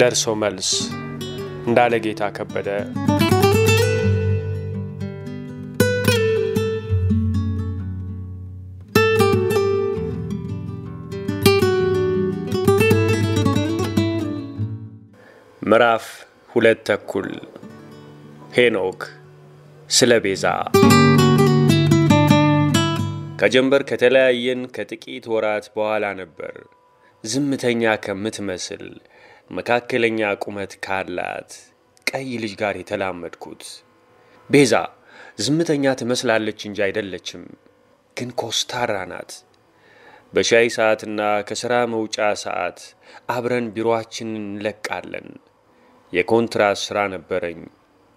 ደርሶ መልስ እንዳለ ጌታ ከበደ። ምዕራፍ 2 ሄኖክ ስለ ቤዛ። ከጀንበር ከተለያየን ከጥቂት ወራት በኋላ ነበር ዝምተኛ ከምትመስል መካከለኛ ቁመት ካላት ቀይ ልጅ ጋር የተላመድኩት። ቤዛ ዝምተኛ ትመስላለች እንጂ አይደለችም፣ ግን ኮስታራ ናት። በሻይ ሰዓትና ከሥራ መውጫ ሰዓት አብረን ቢሮአችንን እንለቃለን። የኮንትራት ሥራ ነበረኝ።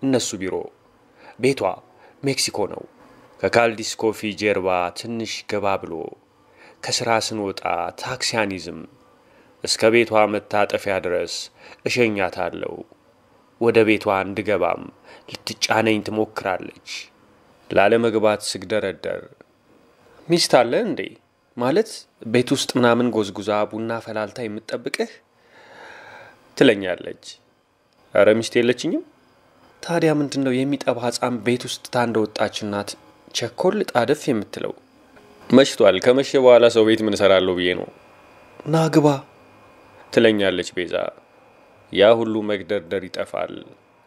እነሱ ቢሮ ቤቷ ሜክሲኮ ነው። ከካልዲስ ኮፊ ጀርባ ትንሽ ገባ ብሎ ከሥራ ስንወጣ ታክሲያኒዝም እስከ ቤቷ መታጠፊያ ድረስ እሸኛታለሁ። ወደ ቤቷ እንድገባም ልትጫነኝ ትሞክራለች። ላለመግባት ስግደረደር ሚስት አለ እንዴ? ማለት ቤት ውስጥ ምናምን ጎዝጉዛ ቡና ፈላልታ የምትጠብቅህ ትለኛለች። አረ ሚስት የለችኝም። ታዲያ ምንድነው የሚጠባ ሕፃን ቤት ውስጥ ታንደወጣች እናት ቸኮል ጣደፍ የምትለው? መሽቷል፣ ከመሸ በኋላ ሰው ቤት ምን እሰራለሁ ብዬ ነው። ና ግባ ትለኛለች ቤዛ። ያ ሁሉ መግደርደር ይጠፋል።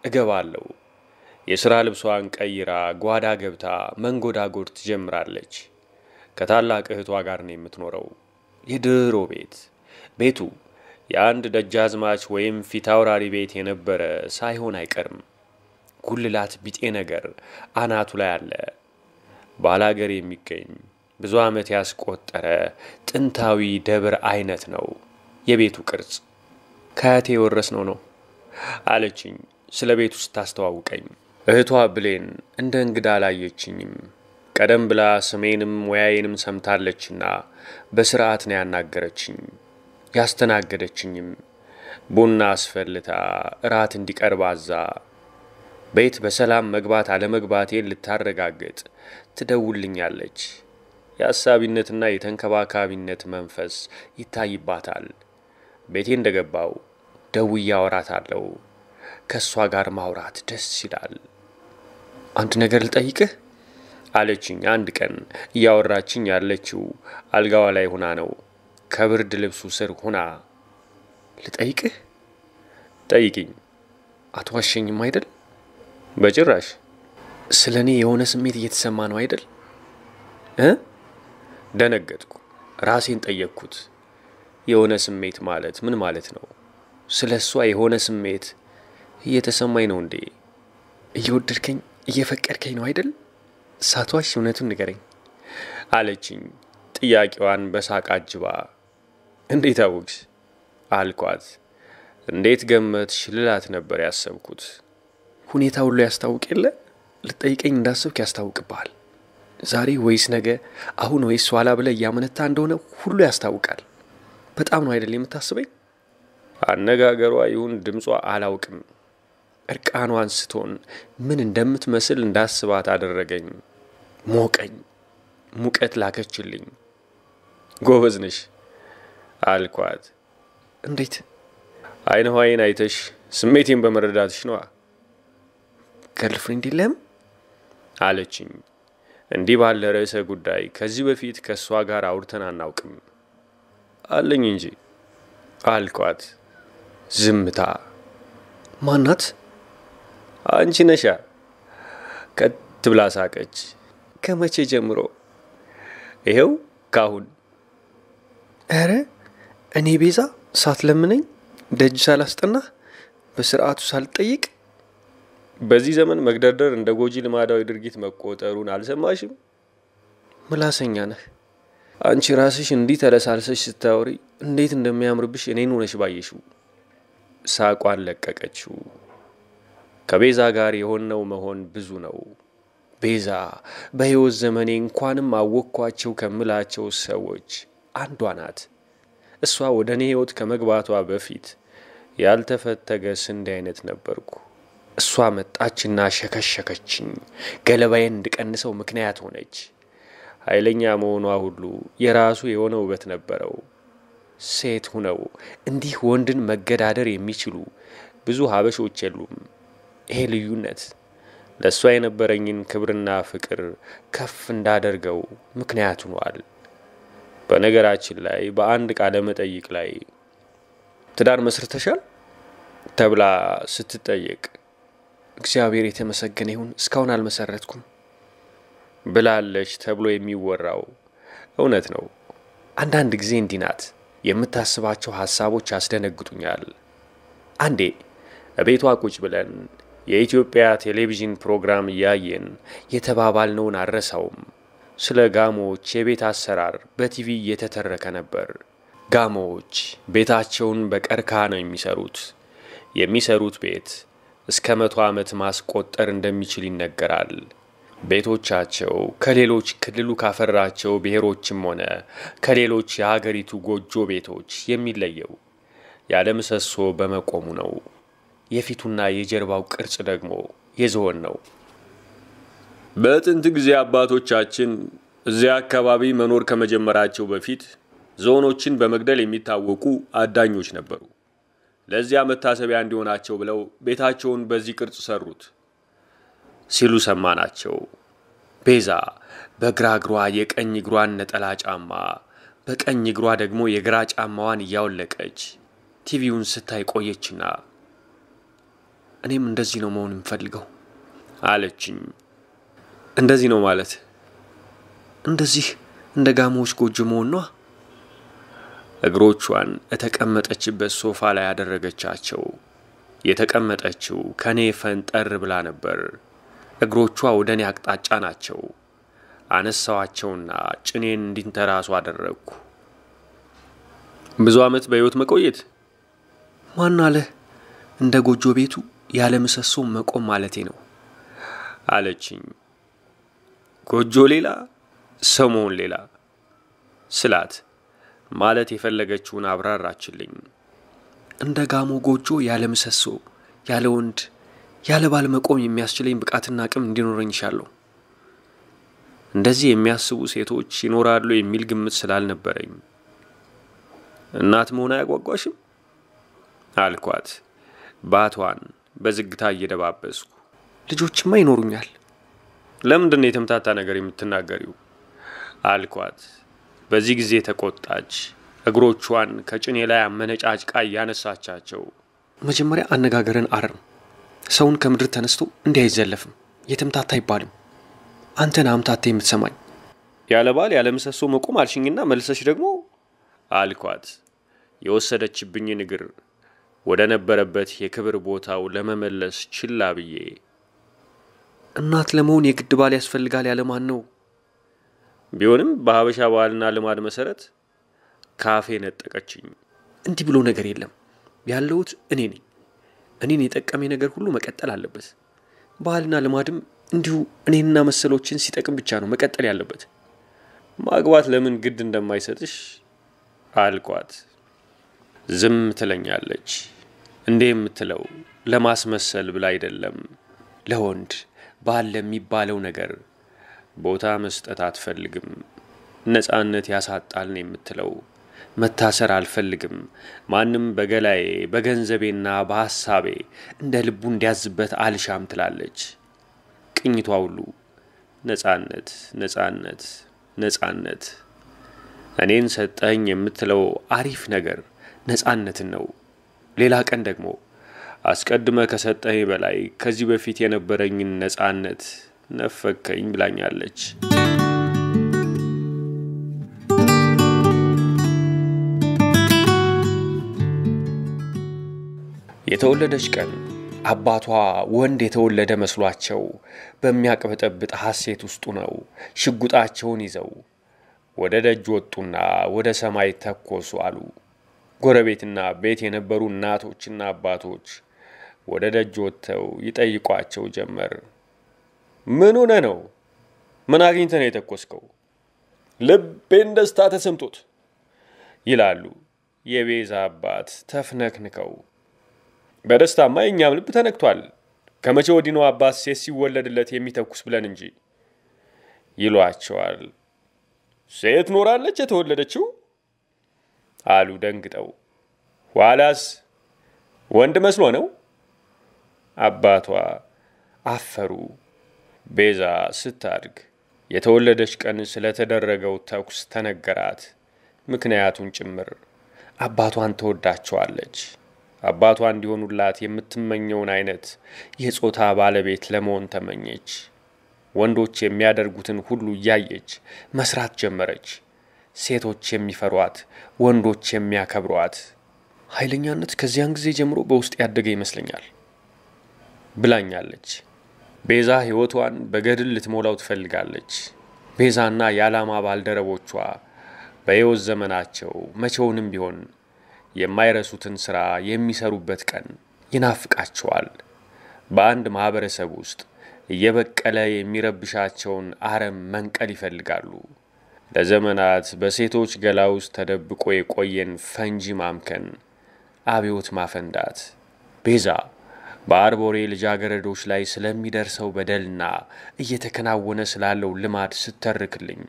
እገባለሁ። የሥራ ልብሷን ቀይራ ጓዳ ገብታ መንጎዳጎድ ትጀምራለች። ከታላቅ እህቷ ጋር ነው የምትኖረው። የድሮ ቤቱ የአንድ ደጃዝማች ወይም ፊታውራሪ ቤት የነበረ ሳይሆን አይቀርም። ጉልላት ቢጤ ነገር አናቱ ላይ አለ። ባላገር የሚገኝ ብዙ ዓመት ያስቆጠረ ጥንታዊ ደብር አይነት ነው የቤቱ ቅርጽ። ከአያቴ የወረስነው ነው አለችኝ ስለ ቤቱ ስታስተዋውቀኝ። እህቷ ብሌን እንደ እንግዳ አላየችኝም። ቀደም ብላ ስሜንም ሙያዬንም ሰምታለችና በስርዓት ነው ያናገረችኝ። ያስተናገደችኝም ቡና አስፈልታ እራት እንዲቀርብ አዛ ቤት በሰላም መግባት አለመግባቴን ልታረጋግጥ ትደውልኛለች። የአሳቢነትና የተንከባካቢነት መንፈስ ይታይባታል። ቤቴ እንደገባው ደውዬ አወራታለሁ። ከሷ ጋር ማውራት ደስ ይላል። አንድ ነገር ልጠይቅህ አለችኝ። አንድ ቀን እያወራችኝ ያለችው አልጋዋ ላይ ሆና ነው። ከብርድ ልብሱ ስር ሆና ልጠይቅህ? ጠይቂኝ። አትዋሸኝም አይደል? በጭራሽ። ስለኔ የሆነ ስሜት እየተሰማ ነው አይደል? ደነገጥኩ። ራሴን ጠየቅኩት። የሆነ ስሜት ማለት ምን ማለት ነው? ስለሷ የሆነ ስሜት እየተሰማኝ ነው እንዴ? እየወደድከኝ እየፈቀድከኝ ነው አይደል? ሳትዋሽ እውነቱን ንገረኝ አለችኝ ጥያቄዋን በሳቅ አጅባ። እንዴት አወቅሽ አልኳት። እንዴት ገመትሽ ልላት ነበር ያሰብኩት። ሁኔታ ሁሉ ያስታውቅ የለ? ልጠይቀኝ እንዳሰብክ ያስታውቅብሃል። ዛሬ ወይስ ነገ፣ አሁን ወይስ ኋላ ብለህ እያመነታ እንደሆነ ሁሉ ያስታውቃል። በጣም ነው አይደል የምታስበኝ? አነጋገሯ ይሁን ድምጿ አላውቅም፣ እርቃኗን ስትሆን ምን እንደምትመስል እንዳስባት አደረገኝ። ሞቀኝ። ሙቀት ላከችልኝ። ጎበዝ ነሽ አልኳት። እንዴት? አይን አይተሽ ስሜቴን በመረዳትሽ ነዋ። ገርልፍሬንድ የለህም አለችኝ። እንዲህ ባለ ርዕሰ ጉዳይ ከዚህ በፊት ከሷ ጋር አውርተን አናውቅም። አለኝ እንጂ አልኳት። ዝምታ። ማናት? አንቺ ነሻ። ከት ብላ ሳቀች። ከመቼ ጀምሮ? ይሄው ካሁን። አረ እኔ ቤዛ ሳትለምነኝ ደጅ ሳላስጠናህ በስርዓቱ ሳልጠይቅ? በዚህ ዘመን መግደርደር እንደ ጎጂ ልማዳዊ ድርጊት መቆጠሩን አልሰማሽም? ምላሰኛ ነህ። አንቺ ራስሽ እንዲህ ተለሳልሰሽ ስታወሪ እንዴት እንደሚያምርብሽ እኔን ሆነሽ ባየሽው። ሳቋን ለቀቀችው። ከቤዛ ጋር የሆነው መሆን ብዙ ነው። ቤዛ በሕይወት ዘመኔ እንኳንም አወቅኳቸው ከምላቸው ሰዎች አንዷ ናት። እሷ ወደ እኔ ሕይወት ከመግባቷ በፊት ያልተፈተገ ስንዴ አይነት ነበርኩ። እሷ መጣችና ሸከሸከችኝ። ገለባዬን እንድቀንሰው ምክንያት ሆነች። ኃይለኛ መሆኗ ሁሉ የራሱ የሆነ ውበት ነበረው። ሴት ሆነው እንዲህ ወንድን መገዳደር የሚችሉ ብዙ ሀበሾች የሉም። ይሄ ልዩነት ለሷ የነበረኝን ክብርና ፍቅር ከፍ እንዳደርገው ምክንያት ሆኗል። በነገራችን ላይ በአንድ ቃለ መጠይቅ ላይ ትዳር መስርተሻል ተብላ ስትጠየቅ እግዚአብሔር የተመሰገነ ይሁን እስካሁን አልመሰረትኩም ብላለች ተብሎ የሚወራው እውነት ነው። አንዳንድ ጊዜ እንዲህ ናት። የምታስባቸው ሐሳቦች ያስደነግጡኛል። አንዴ በቤቷ ቁጭ ብለን የኢትዮጵያ ቴሌቪዥን ፕሮግራም እያየን የተባባልነውን አልረሳውም። ስለ ጋሞዎች የቤት አሰራር በቲቪ እየተተረከ ነበር። ጋሞዎች ቤታቸውን በቀርከሃ ነው የሚሰሩት። የሚሰሩት ቤት እስከ 100 ዓመት ማስቆጠር እንደሚችል ይነገራል። ቤቶቻቸው ከሌሎች ክልሉ ካፈራቸው ብሔሮችም ሆነ ከሌሎች የሀገሪቱ ጎጆ ቤቶች የሚለየው ያለ ምሰሶ በመቆሙ ነው። የፊቱና የጀርባው ቅርጽ ደግሞ የዝሆን ነው። በጥንት ጊዜ አባቶቻችን እዚያ አካባቢ መኖር ከመጀመራቸው በፊት ዝሆኖችን በመግደል የሚታወቁ አዳኞች ነበሩ። ለዚያ መታሰቢያ እንዲሆናቸው ብለው ቤታቸውን በዚህ ቅርጽ ሰሩት ሲሉ ሰማናቸው። ቤዛ በግራ እግሯ የቀኝ እግሯን ነጠላ ጫማ በቀኝ እግሯ ደግሞ የግራ ጫማዋን እያወለቀች ቲቪውን ስታይ ቆየችና እኔም እንደዚህ ነው መሆን የምፈልገው አለችኝ። እንደዚህ ነው ማለት እንደዚህ እንደ ጋሞች ጎጆ መሆን ነው። እግሮቿን የተቀመጠችበት ሶፋ ላይ ያደረገቻቸው። የተቀመጠችው ከኔ ፈንጠር ብላ ነበር። እግሮቿ ወደኔ አቅጣጫ ናቸው። አነሳዋቸውና ጭኔን እንዲንተራሱ አደረግኩ። ብዙ ዓመት በሕይወት መቆየት ማን አለ? እንደ ጎጆ ቤቱ ያለ ምሰሶ መቆም ማለቴ ነው አለችኝ። ጎጆ ሌላ ሰው መሆን ሌላ ስላት ማለት የፈለገችውን አብራራችልኝ። እንደ ጋሞ ጎጆ ያለ ምሰሶ ያለ ወንድ ያለ ባል መቆም የሚያስችለኝ ብቃትና አቅም እንዲኖረኝ ይሻለሁ። እንደዚህ የሚያስቡ ሴቶች ይኖራሉ የሚል ግምት ስላልነበረኝ እናት መሆን አያጓጓሽም አልኳት። ባቷን በዝግታ እየደባበስኩ ልጆችማ ይኖሩኛል። ለምንድን ነው የተምታታ ነገር የምትናገሪው አልኳት። በዚህ ጊዜ ተቆጣች። እግሮቿን ከጭኔ ላይ አመነጫጭቃ ያነሳቻቸው። መጀመሪያ አነጋገርን አርም። ሰውን ከምድር ተነስቶ እንዲህ አይዘለፍም። የተምታታ አይባልም። አንተን አምታታ የምትሰማኝ ያለ ባል ያለ ምሰሶ መቆም አልሽኝና መልሰሽ ደግሞ አልኳት። የወሰደችብኝን እግር ወደ ነበረበት የክብር ቦታው ለመመለስ ችላ ብዬ እናት ለመሆን የግድ ባል ያስፈልጋል ያለ ማን ነው? ቢሆንም በሀበሻ ባህልና ልማድ መሰረት ካፌ ነጠቀችኝ። እንዲህ ብሎ ነገር የለም። ያለሁት እኔ ነኝ። እኔን የጠቀመኝ ነገር ሁሉ መቀጠል አለበት። ባህልና ልማድም እንዲሁ እኔንና መሰሎችን ሲጠቅም ብቻ ነው መቀጠል ያለበት። ማግባት ለምን ግድ እንደማይሰጥሽ አልኳት። ዝም ትለኛለች። እንዴ የምትለው ለማስመሰል ብላ አይደለም። ለወንድ ባል ለሚባለው ነገር ቦታ መስጠት አትፈልግም። ነፃነት ያሳጣል ነው የምትለው። መታሰር አልፈልግም። ማንም በገላዬ በገንዘቤና በሐሳቤ እንደ ልቡ እንዲያዝበት አልሻም ትላለች። ቅኝቷ ሁሉ ነፃነት ነፃነት ነፃነት። እኔን ሰጠኝ የምትለው አሪፍ ነገር ነፃነትን ነው። ሌላ ቀን ደግሞ አስቀድመ ከሰጠኝ በላይ ከዚህ በፊት የነበረኝን ነፃነት ነፈከኝ ብላኛለች። የተወለደች ቀን አባቷ ወንድ የተወለደ መስሏቸው በሚያቅበጠብጥ ሐሴት ውስጥ ነው ሽጉጣቸውን ይዘው ወደ ደጅ ወጡና ወደ ሰማይ ተኮሱ አሉ። ጎረቤትና ቤት የነበሩ እናቶችና አባቶች ወደ ደጅ ወጥተው ይጠይቋቸው ጀመር። ምን ሆነ ነው? ምን አግኝተህ ነው የተኮስከው? ልቤን ደስታ ተሰምቶት ይላሉ የቤዛ አባት ተፍነክንከው። በደስታማ የኛም ልብ ተነክቷል። ከመቼ ወዲህ ነው አባት ሴት ሲወለድለት የሚተኩስ ብለን እንጂ ይሏቸዋል። ሴት ኖራለች የተወለደችው አሉ ደንግጠው። ኋላስ ወንድ መስሎ ነው? አባቷ አፈሩ። ቤዛ ስታድግ የተወለደች ቀን ስለተደረገው ተኩስ ተነገራት፣ ምክንያቱን ጭምር። አባቷን ተወዳቸዋለች። አባቷ እንዲሆኑላት የምትመኘውን አይነት የጾታ ባለቤት ለመሆን ተመኘች። ወንዶች የሚያደርጉትን ሁሉ እያየች መስራት ጀመረች። ሴቶች የሚፈሯት፣ ወንዶች የሚያከብሯት። ኃይለኛነት ከዚያን ጊዜ ጀምሮ በውስጥ ያደገ ይመስለኛል ብላኛለች። ቤዛ ሕይወቷን በገድል ልትሞላው ትፈልጋለች። ቤዛና የዓላማ ባልደረቦቿ በሕይወት ዘመናቸው መቼውንም ቢሆን የማይረሱትን ሥራ የሚሰሩበት ቀን ይናፍቃቸዋል። በአንድ ማህበረሰብ ውስጥ እየበቀለ የሚረብሻቸውን አረም መንቀል ይፈልጋሉ። ለዘመናት በሴቶች ገላ ውስጥ ተደብቆ የቆየን ፈንጂ ማምከን፣ አብዮት ማፈንዳት። ቤዛ በአርቦሬ ልጃገረዶች ላይ ስለሚደርሰው በደልና እየተከናወነ ስላለው ልማድ ስተርክልኝ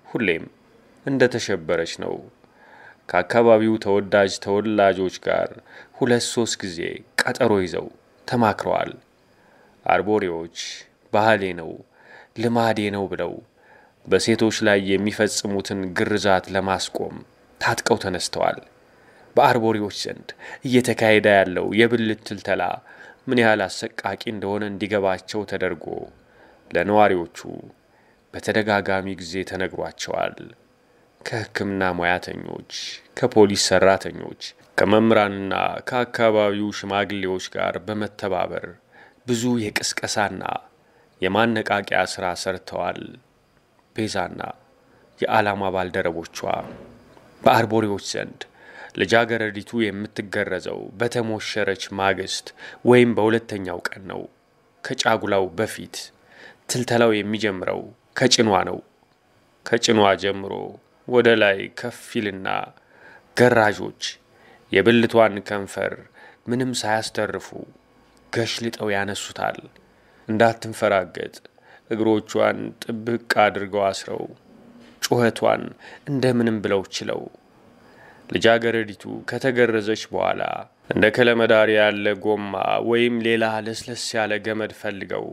ሁሌም እንደተሸበረች ነው። ከአካባቢው ተወዳጅ ተወላጆች ጋር 2-3 ጊዜ ቀጠሮ ይዘው ተማክረዋል። አርቦሬዎች ባህሌ ነው ልማዴ ነው ብለው በሴቶች ላይ የሚፈጽሙትን ግርዛት ለማስቆም ታጥቀው ተነስተዋል። በአርቦሬዎች ዘንድ እየተካሄደ ያለው የብልት ትልተላ ምን ያህል አሰቃቂ እንደሆነ እንዲገባቸው ተደርጎ ለነዋሪዎቹ በተደጋጋሚ ጊዜ ተነግሯቸዋል። ከሕክምና ሙያተኞች፣ ከፖሊስ ሰራተኞች፣ ከመምህራንና ከአካባቢው ሽማግሌዎች ጋር በመተባበር ብዙ የቅስቀሳና የማነቃቂያ ሥራ ሰርተዋል። ቤዛና የዓላማ ባልደረቦቿ በአርቦሬዎች ዘንድ ልጃገረዲቱ የምትገረዘው በተሞሸረች ማግስት ወይም በሁለተኛው ቀን ነው። ከጫጉላው በፊት ትልተላው የሚጀምረው ከጭኗ ነው። ከጭኗ ጀምሮ ወደ ላይ ከፊልና ገራዦች የብልቷን ከንፈር ምንም ሳያስተርፉ ገሽልጠው ያነሱታል። እንዳትንፈራገጥ እግሮቿን ጥብቅ አድርገው አስረው ጩኸቷን እንደምንም ብለው ችለው ልጃገረዲቱ ከተገረዘች በኋላ እንደ ከለመዳሪ ያለ ጎማ ወይም ሌላ ለስለስ ያለ ገመድ ፈልገው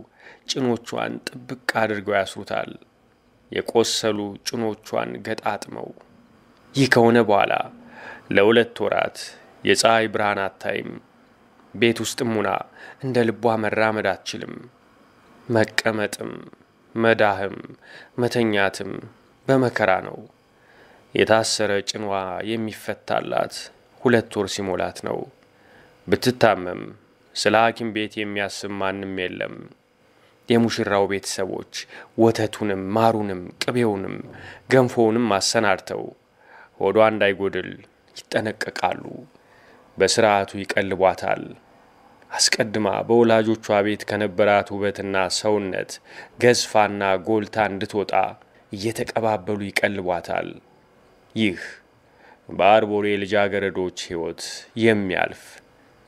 ጭኖቿን ጥብቅ አድርገው ያስሩታል። የቆሰሉ ጭኖቿን ገጣጥመው። ይህ ከሆነ በኋላ ለ2 ወራት የፀሐይ ብርሃን አታይም። ቤት ውስጥም ሆና እንደ ልቧ መራመድ አትችልም። መቀመጥም መዳህም መተኛትም በመከራ ነው። የታሰረ ጭኗ የሚፈታላት 2 ወር ሲሞላት ነው። ብትታመም ስለ ሐኪም ቤት የሚያስብ ማንም የለም። የሙሽራው ቤተሰቦች ወተቱንም ማሩንም ቅቤውንም ገንፎውንም አሰናድተው ሆዷ እንዳይጎድል ይጠነቀቃሉ። በስርዓቱ ይቀልቧታል። አስቀድማ በወላጆቿ ቤት ከነበራት ውበትና ሰውነት ገዝፋና ጎልታ እንድትወጣ እየተቀባበሉ ይቀልቧታል። ይህ በአርቦሬ ልጃገረዶች ሕይወት የሚያልፍ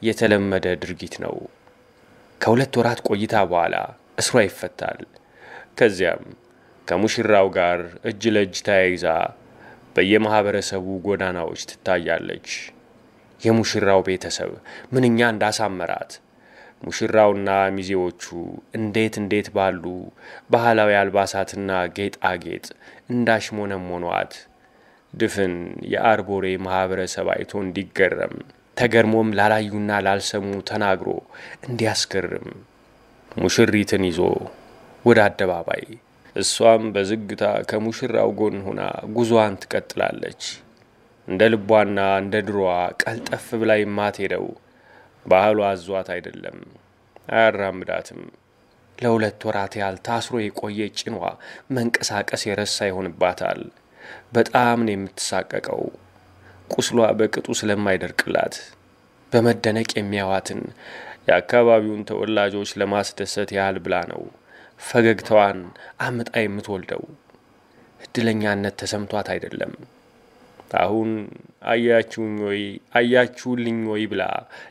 የተለመደ ድርጊት ነው። ከ2 ወራት ቆይታ በኋላ እስሯ ይፈታል። ከዚያም ከሙሽራው ጋር እጅ ለእጅ ተያይዛ በየማህበረሰቡ ጎዳናዎች ትታያለች። የሙሽራው ቤተሰብ ምንኛ እንዳሳመራት፣ ሙሽራውና ሚዜዎቹ እንዴት ባሉ ባህላዊ አልባሳትና ጌጣጌጥ እንዳሽሞነሞኗት ድፍን የአርቦሬ ማህበረሰብ አይቶ እንዲገረም ተገርሞም ላላዩና ላልሰሙ ተናግሮ እንዲያስገርም ሙሽሪትን ይዞ ወደ አደባባይ እሷም በዝግታ ከሙሽራው ጎን ሆና ጉዟን ትቀጥላለች። እንደ ልቧና እንደ ድሮዋ ቀልጠፍ ብላ የማትሄደው ባህሏ አዟት አይደለም፣ አያራምዳትም። ለ2 ወራት ያህል ታስሮ የቆየ ጭኗ መንቀሳቀስ የረሳ ይሆንባታል። በጣም ነው የምትሳቀቀው፣ ቁስሏ በቅጡ ስለማይደርቅላት። በመደነቅ የሚያዋትን የአካባቢውን ተወላጆች ለማስደሰት ያህል ብላ ነው ፈገግታዋን አምጣ የምትወልደው። እድለኛነት ተሰምቷት አይደለም። አሁን አያችሁልኝ ወይ ብላ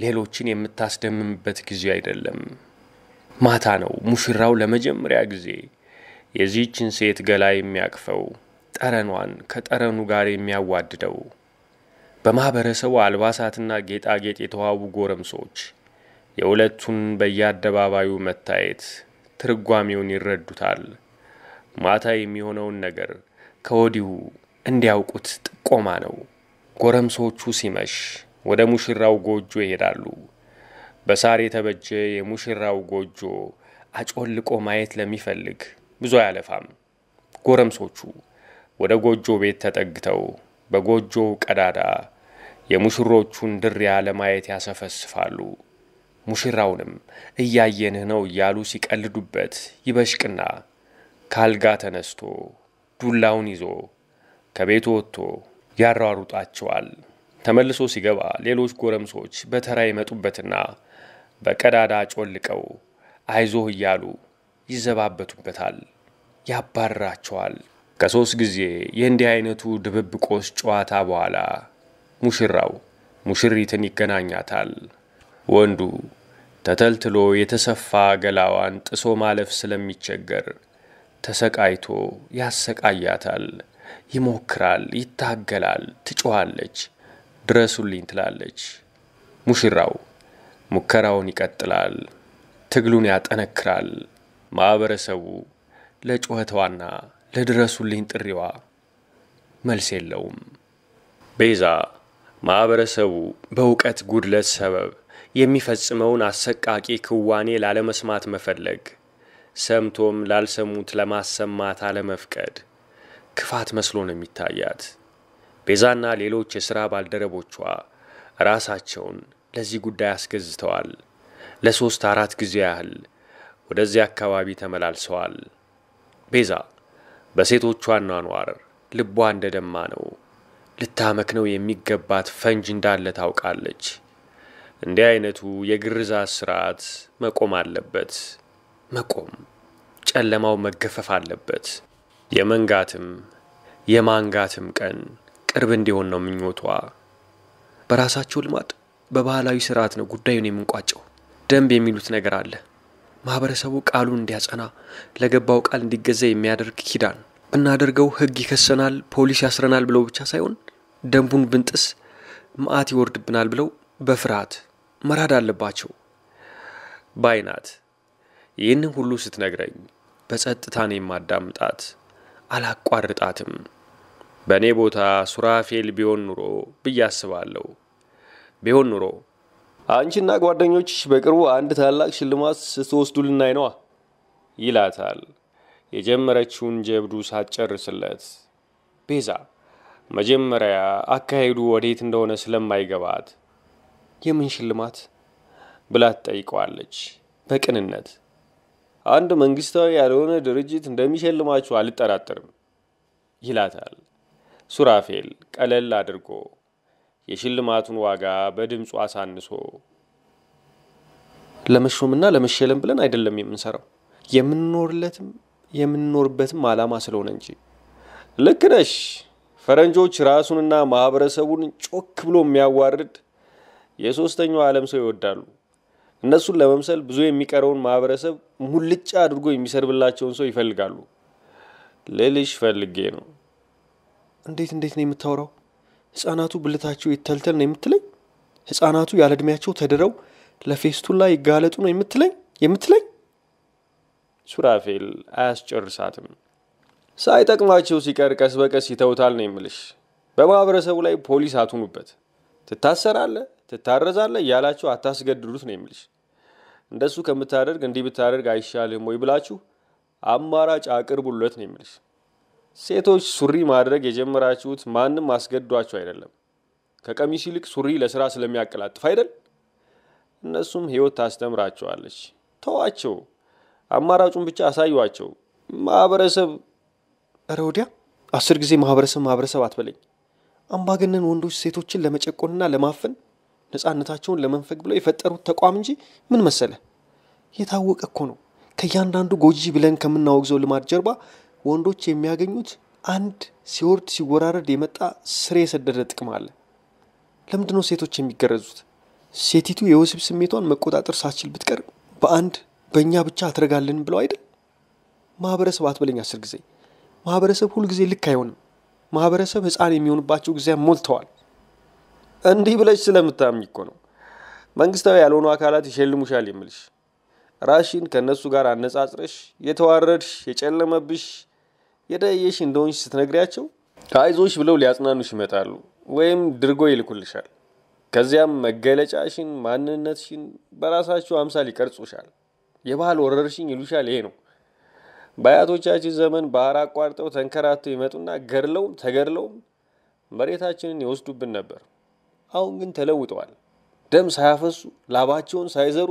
ሌሎችን የምታስደምምበት ጊዜ አይደለም። ማታ ነው ሙሽራው ለመጀመሪያ ጊዜ የዚህችን ሴት ገላ የሚያቅፈው፣ ጠረኗን ከጠረኑ ጋር የሚያዋድደው። በማህበረሰቡ አልባሳትና ጌጣጌጥ የተዋቡ ጎረምሶች የሁለቱን በየአደባባዩ መታየት ትርጓሜውን ይረዱታል። ማታ የሚሆነውን ነገር ከወዲሁ እንዲያውቁት ጥቆማ ነው። ጎረምሶቹ ሲመሽ ወደ ሙሽራው ጎጆ ይሄዳሉ። በሳር የተበጀ የሙሽራው ጎጆ አጮልቆ ማየት ለሚፈልግ ብዙ አያለፋም። ጎረምሶቹ ወደ ጎጆ ቤት ተጠግተው በጎጆው ቀዳዳ የሙሽሮቹን ድሪያ ለማየት ያሰፈስፋሉ። ሙሽራውንም እያየንህ ነው እያሉ ሲቀልዱበት ይበሽቅና ካልጋ ተነስቶ ዱላውን ይዞ ከቤቱ ወጥቶ ያሯሩጣቸዋል። ተመልሶ ሲገባ ሌሎች ጎረምሶች በተራ ይመጡበትና በቀዳዳ ጮልቀው አይዞህ እያሉ ይዘባበቱበታል፣ ያባርራቸዋል። ከ3 ጊዜ የእንዲህ አይነቱ ድብብቆስ ጨዋታ በኋላ ሙሽራው ሙሽሪትን ይገናኛታል። ወንዱ ተተልትሎ የተሰፋ ገላዋን ጥሶ ማለፍ ስለሚቸገር ተሰቃይቶ ያሰቃያታል። ይሞክራል፣ ይታገላል፣ ትጮኻለች፣ ድረሱልኝ ትላለች። ሙሽራው ሙከራውን ይቀጥላል፣ ትግሉን ያጠነክራል። ማህበረሰቡ ለጩኸቷና ለድረሱልኝ ጥሪዋ መልስ የለውም። ቤዛ ማህበረሰቡ በእውቀት ጉድለት ሰበብ የሚፈጽመውን አሰቃቂ ክዋኔ ላለመስማት መፈለግ፣ ሰምቶም ላልሰሙት ለማሰማት አለመፍቀድ ክፋት መስሎ ነው የሚታያት። ቤዛና ሌሎች የሥራ ባልደረቦቿ ራሳቸውን ለዚህ ጉዳይ አስገዝተዋል። ለ3-4 ጊዜ ያህል ወደዚህ አካባቢ ተመላልሰዋል። ቤዛ በሴቶቿ አኗኗር ልቧ እንደደማ ነው። ልታመክነው የሚገባት ፈንጅ እንዳለ ታውቃለች። እንዲህ አይነቱ የግርዛት ስርዓት መቆም አለበት። መቆም፣ ጨለማው መገፈፍ አለበት። የመንጋትም የማንጋትም ቀን ቅርብ እንዲሆን ነው ምኞቷ። በራሳቸው ልማድ በባህላዊ ስርዓት ነው ጉዳዩን የምንቋጨው። ደንብ የሚሉት ነገር አለ። ማህበረሰቡ ቃሉን እንዲያጸና ለገባው ቃል እንዲገዛ የሚያደርግ ኪዳን። ብናደርገው ህግ ይከሰናል፣ ፖሊስ ያስረናል ብለው ብቻ ሳይሆን ደንቡን ብንጥስ መዓት ይወርድብናል ብለው በፍርሃት መራድ አለባቸው ባይናት። ይህንን ሁሉ ስትነግረኝ በጸጥታ ነው የማዳምጣት፣ አላቋርጣትም። በእኔ ቦታ ሱራፌል ቢሆን ኑሮ ብዬ አስባለሁ። ቢሆን ኑሮ አንቺና ጓደኞችሽ በቅርቡ አንድ ታላቅ ሽልማት ስትወስዱ ልናይ ነዋ ይላታል፣ የጀመረችውን ጀብዱ ሳትጨርስለት። ቤዛ መጀመሪያ አካሄዱ ወዴት እንደሆነ ስለማይገባት የምን ሽልማት ብላ ትጠይቀዋለች በቅንነት። አንድ መንግስታዊ ያልሆነ ድርጅት እንደሚሸልማችሁ አልጠራጠርም ይላታል ሱራፌል ቀለል አድርጎ፣ የሽልማቱን ዋጋ በድምፁ አሳንሶ። ለመሾምና ለመሸለም ብለን አይደለም የምንሰራው፣ የምንኖርበትም ዓላማ ስለሆነ እንጂ። ልክ ነሽ። ፈረንጆች ራሱንና ማህበረሰቡን ጮክ ብሎ የሚያዋርድ የሶስተኛው ዓለም ሰው ይወዳሉ። እነሱን ለመምሰል ብዙ የሚቀረውን ማህበረሰብ ሙልጫ አድርጎ የሚሰርብላቸውን ሰው ይፈልጋሉ። ልልሽ ፈልጌ ነው። እንዴት ነው የምታወራው? ህፃናቱ ብልታቸው ይተልተል ነው የምትለኝ? ህፃናቱ ያለ እድሜያቸው ተድረው ለፌስቱላ ይጋለጡ ነው የምትለኝ? ሱራፌል አያስጨርሳትም። ሳይጠቅማቸው ሲቀር ቀስ በቀስ ይተውታል ነው የምልሽ። በማህበረሰቡ ላይ ፖሊስ አትሁኑበት። ትታሰራለህ፣ ትታረዛለህ ያላችሁ አታስገድዱት ነው የምልሽ። እንደሱ ከምታደርግ እንዲህ ብታደርግ አይሻልም ወይ ብላችሁ አማራጭ አቅርቡለት ነው የምልሽ። ሴቶች ሱሪ ማድረግ የጀመራችሁት ማንም አስገድዷቸው አይደለም። ከቀሚስ ይልቅ ሱሪ ለስራ ስለሚያቀላጥፍ አይደል? እነሱም ህይወት ታስተምራቸዋለች። ተዋቸው፣ አማራጩን ብቻ አሳዩዋቸው። ማህበረሰብ ወዲያ 10 ጊዜ ማህበረሰብ አትበለኝ። አምባገነን ወንዶች ሴቶችን ለመጨቆንና ለማፈን ነፃነታቸውን ለመንፈግ ብለው የፈጠሩት ተቋም እንጂ ምን መሰለ፣ የታወቀ እኮ ነው። ከያንዳንዱ ጎጂ ብለን ከምናወግዘው ልማድ ጀርባ ወንዶች የሚያገኙት አንድ ሲወርድ ሲወራረድ የመጣ ስር የሰደደ ጥቅም አለ። ለምንድነው ሴቶች የሚገረዙት? ሴቲቱ የወሲብ ስሜቷን መቆጣጠር ሳትችል ብትቀር በእኛ ብቻ አትረጋልን ብለው አይደል? ማህበረሰብ አትበለኝ 10 ጊዜ። ማህበረሰብ ሁሉ ጊዜ ልክ አይሆንም። ማህበረሰብ ህፃን የሚሆንባቸው ጊዜ ሞልተዋል። እንዲህ ብለሽ ስለምታምኝ እኮ ነው መንግስታዊ ያልሆኑ አካላት ይሸልሙሻል የምልሽ። ራሽን ከነሱ ጋር አነጻጽረሽ የተዋረድሽ የጨለመብሽ የደየሽ እንደሆንሽ ስትነግሪያቸው አይዞሽ ብለው ሊያጽናኑሽ ይመጣሉ ወይም ድርጎ ይልኩልሻል። ከዚያም መገለጫሽን ማንነትሽን በራሳቸው አምሳል ይቀርጹሻል። የባህል ወረርሽኝ ይሉሻል። ይሄ ነው። በአያቶቻችን ዘመን ባህር አቋርጠው ተንከራተው ይመጡና ገርለው ተገርለው መሬታችንን ይወስዱብን ነበር። አሁን ግን ተለውጠዋል። ደም ሳያፈሱ ላባቸውን ሳይዘሩ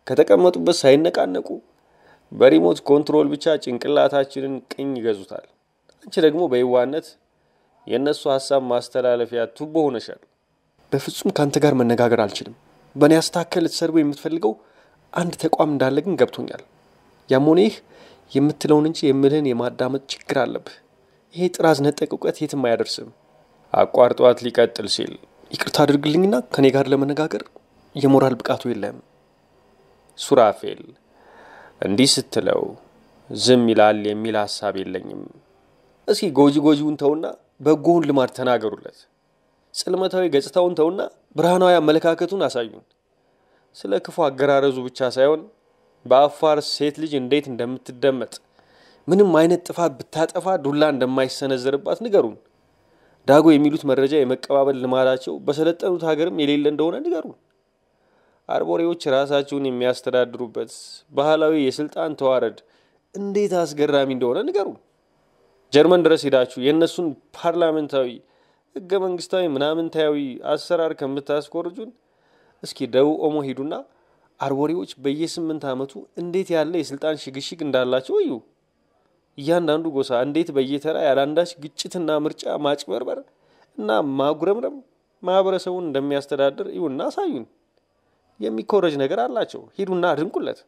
ከተቀመጡበት ሳይነቃነቁ በሪሞት ኮንትሮል ብቻ ጭንቅላታችንን ቅኝ ይገዙታል። አንቺ ደግሞ በይዋነት የነሱ ሐሳብ ማስተላለፊያ ቱቦ ሆነሻል። በፍጹም ካንተ ጋር መነጋገር አልችልም። በእኔ አስተካከል ልትሰርበው የምትፈልገው አንድ ተቋም እንዳለ ግን ገብቶኛል። ያሞኔህ የምትለውን እንጂ የምልህን የማዳመጥ ችግር አለብህ። ይሄ ጥራዝ ነጠቅ እውቀት የትም አያደርስም። አቋርጧት ሊቀጥል ሲል ይቅርታ አድርግልኝና ከኔ ጋር ለመነጋገር የሞራል ብቃቱ የለም። ሱራፌል እንዲህ ስትለው ዝም ይላል የሚል ሐሳብ የለኝም። እስኪ ጎጂውን ተውና በጎውን ልማድ ተናገሩለት። ጽልመታዊ ገጽታውን ተውና ብርሃናዊ አመለካከቱን አሳዩን። ስለ ክፉ አገራረዙ ብቻ ሳይሆን በአፋር ሴት ልጅ እንዴት እንደምትደመጥ ምንም አይነት ጥፋት ብታጠፋ ዱላ እንደማይሰነዘርባት ንገሩን። ዳጎ የሚሉት መረጃ የመቀባበል ልማዳቸው በሰለጠኑት ሀገርም የሌለ እንደሆነ ንገሩን። አርቦሬዎች ራሳቸውን የሚያስተዳድሩበት ባህላዊ የስልጣን ተዋረድ እንዴት አስገራሚ እንደሆነ ንገሩን። ጀርመን ድረስ ሄዳችሁ የነሱን ፓርላሜንታዊ ህገ መንግስታዊ ምናምንታዊ አሰራር ከምታስቆርጁን እስኪ ደቡብ ኦሞ ሄዱና አርቦሬዎች በየ8 ዓመቱ እንዴት ያለ የስልጣን ሽግሽግ እንዳላቸው እዩ። እያንዳንዱ ጎሳ እንዴት በየተራ ያላንዳች ግጭትና ምርጫ ማጭበርበር እና ማጉረምረም ማህበረሰቡን እንደሚያስተዳድር ይሁንና አሳዩን። የሚኮረጅ ነገር አላቸው። ሄዱና አድንቁለት።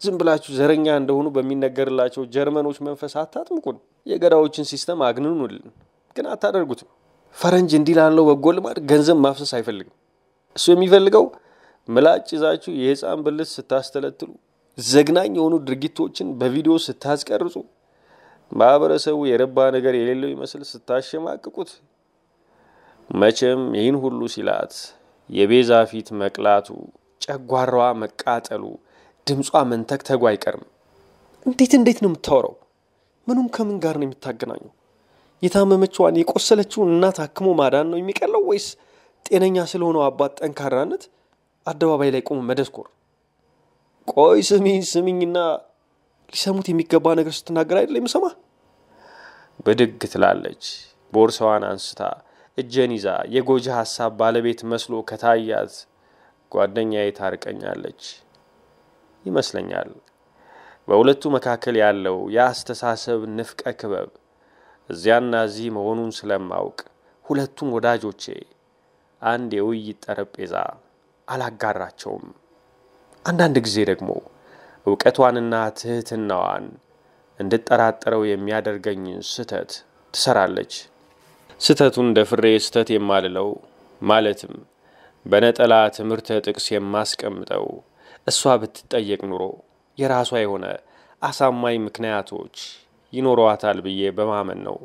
ዝም ብላችሁ ዘረኛ እንደሆኑ በሚነገርላቸው ጀርመኖች መንፈስ አታጥምቁን። የገዳዎችን ሲስተም አግንኑልን። ግን አታደርጉትም። ፈረንጅ እንዲህ ላለው በጎ ልማድ ገንዘብ ማፍሰስ አይፈልግም። እሱ የሚፈልገው ምላጭ ይዛችሁ የህፃን ብልት ስታስተለትሉ ዘግናኝ የሆኑ ድርጊቶችን በቪዲዮ ስታስቀርጹ ማህበረሰቡ የረባ ነገር የሌለው ይመስል ስታሸማቅቁት መቼም ይህን ሁሉ ሲላት የቤዛ ፊት መቅላቱ ጨጓራዋ መቃጠሉ ድምጿ መንተክተጉ አይቀርም። እንዴት ነው የምታወራው? ምኑም ከምን ጋር ነው የምታገናኘው? የታመመችዋን የቆሰለችውን እናት አክሞ ማዳን ነው የሚቀለው ወይስ ጤነኛ ስለሆነው አባት ጠንካራነት አደባባይ ላይ ቆሞ መደስኮር? ቆይ ስሚኝና ሊሰሙት የሚገባ ነገር ስትናገር አይደለም የምሰማ። በድግ ትላለች። ቦርሳዋን አንስታ እጄን ይዛ የጎጂ ሐሳብ ባለቤት መስሎ ከታያት ጓደኛዬ ታርቀኛለች ይመስለኛል። በሁለቱ መካከል ያለው የአስተሳሰብ ንፍቀ ክበብ እዚያና እዚህ መሆኑን ስለማውቅ ሁለቱም ወዳጆቼ አንድ የውይይት ጠረጴዛ አላጋራቸውም። አንዳንድ ጊዜ ደግሞ ዕውቀቷንና ትህትናዋን እንድጠራጠረው የሚያደርገኝ ስህተት ትሰራለች። ስህተቱን ደፍሬ ስህተት የማልለው ማለትም በነጠላ ትምህርት ጥቅስ የማስቀምጠው እሷ ብትጠየቅ ኑሮ የራሷ የሆነ አሳማኝ ምክንያቶች ይኖሯታል ብዬ በማመን ነው።